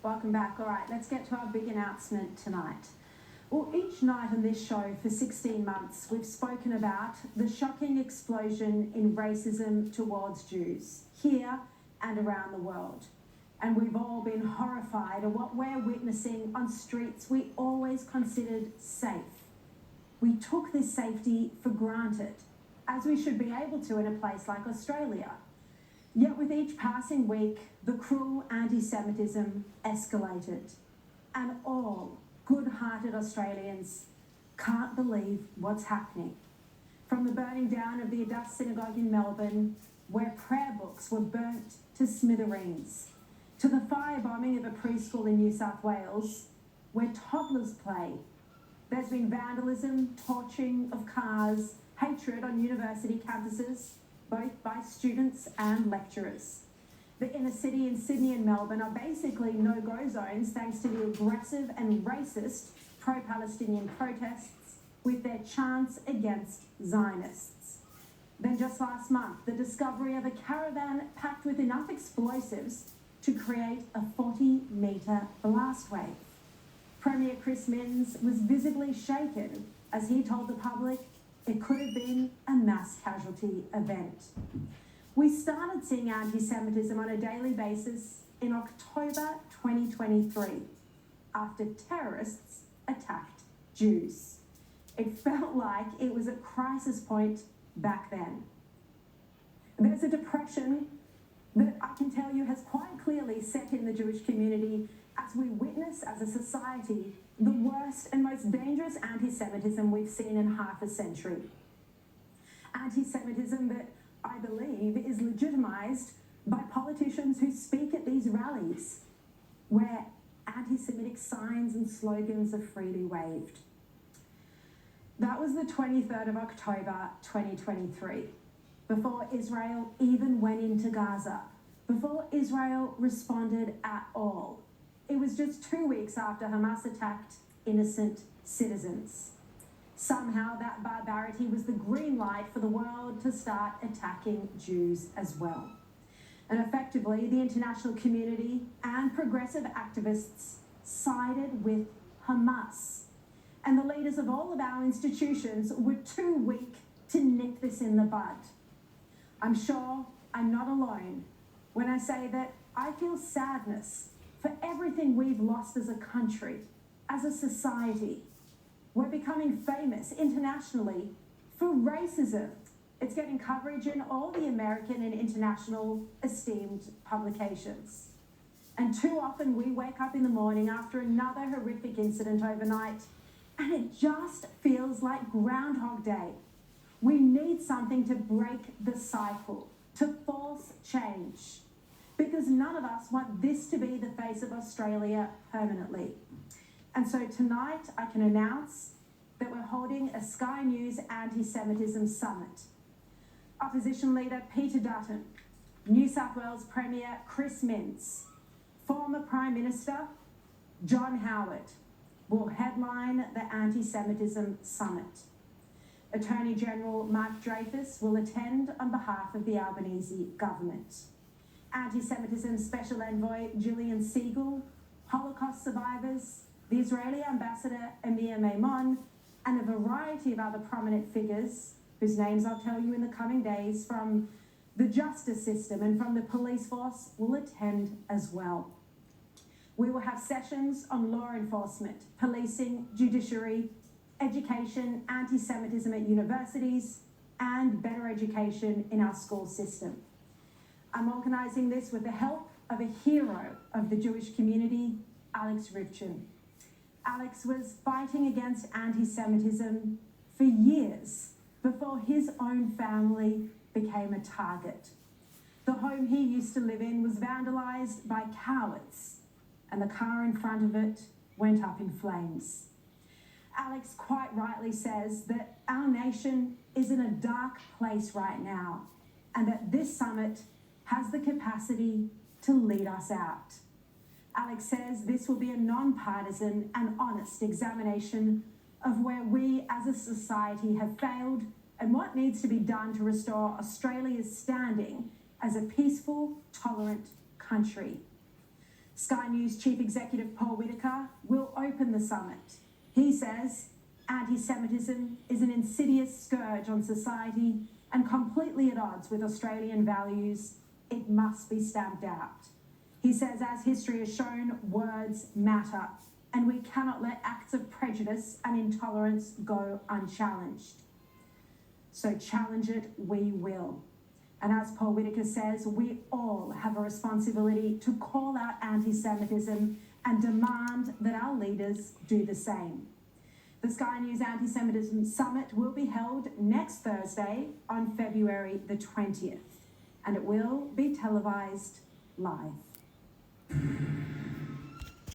Welcome back. All right, let's get to our big announcement tonight. Well, each night on this show for 16 months, we've spoken about the shocking explosion in racism towards Jews here and around the world. And we've all been horrified at what we're witnessing on streets we always considered safe. We took this safety for granted, as we should be able to in a place like Australia. Yet with each passing week, the cruel anti-Semitism escalated, and all good-hearted Australians can't believe what's happening. From the burning down of the Adas Synagogue in Melbourne, where prayer books were burnt to smithereens, to the firebombing of a preschool in New South Wales, where toddlers play. There's been vandalism, torching of cars, hatred on university campuses, both by students and lecturers. The inner city in Sydney and Melbourne are basically no-go zones thanks to the aggressive and racist pro-Palestinian protests with their chants against Zionists. Then just last month, the discovery of a caravan packed with enough explosives to create a 40-metre blast wave. Premier Chris Minns was visibly shaken as he told the public it could have been a mass casualty event. We started seeing anti-Semitism on a daily basis in October 2023 after terrorists attacked Jews. It felt like it was a crisis point back then. There's a depression that I can tell you has quite clearly set in the Jewish community as we witness as a society the worst and most dangerous anti-Semitism we've seen in half a century. Anti-Semitism that I believe is legitimised by politicians who speak at these rallies, where anti-Semitic signs and slogans are freely waved. That was the 23rd of October 2023, before Israel even went into Gaza, before Israel responded at all. It was just 2 weeks after Hamas attacked innocent citizens. Somehow that barbarity was the green light for the world to start attacking Jews as well. And effectively, the international community and progressive activists sided with Hamas. And the leaders of all of our institutions were too weak to nip this in the bud. I'm sure I'm not alone when I say that I feel sadness for everything we've lost as a country, as a society. We're becoming famous internationally for racism. It's getting coverage in all the American and international esteemed publications. And too often we wake up in the morning after another horrific incident overnight, and it just feels like Groundhog Day. We need something to break the cycle, to force change, because none of us want this to be the face of Australia permanently. And so tonight I can announce that we're holding a Sky News Anti-Semitism Summit. Opposition leader Peter Dutton, New South Wales Premier Chris Minns, former Prime Minister John Howard will headline the Anti-Semitism Summit. Attorney General Mark Dreyfus will attend on behalf of the Albanese government. Anti-Semitism Special Envoy Gillian Siegel, Holocaust survivors, the Israeli Ambassador Amir Maimon, and a variety of other prominent figures whose names I'll tell you in the coming days from the justice system and from the police force will attend as well. We will have sessions on law enforcement, policing, judiciary, education, anti-Semitism at universities, and better education in our school system. I'm organising this with the help of a hero of the Jewish community, Alex Rivchin. Alex was fighting against anti-Semitism for years before his own family became a target. The home he used to live in was vandalised by cowards, and the car in front of it went up in flames. Alex quite rightly says that our nation is in a dark place right now, and that this summit has the capacity to lead us out. Alex says this will be a non-partisan and honest examination of where we as a society have failed and what needs to be done to restore Australia's standing as a peaceful, tolerant country. Sky News Chief Executive Paul Whitaker will open the summit. He says anti-Semitism is an insidious scourge on society and completely at odds with Australian values. It must be stamped out. He says, as history has shown, words matter, and we cannot let acts of prejudice and intolerance go unchallenged. So challenge it we will. And as Paul Whitaker says, we all have a responsibility to call out anti-Semitism and demand that our leaders do the same. The Sky News Anti-Semitism Summit will be held next Thursday on February the 20th, and it will be televised live.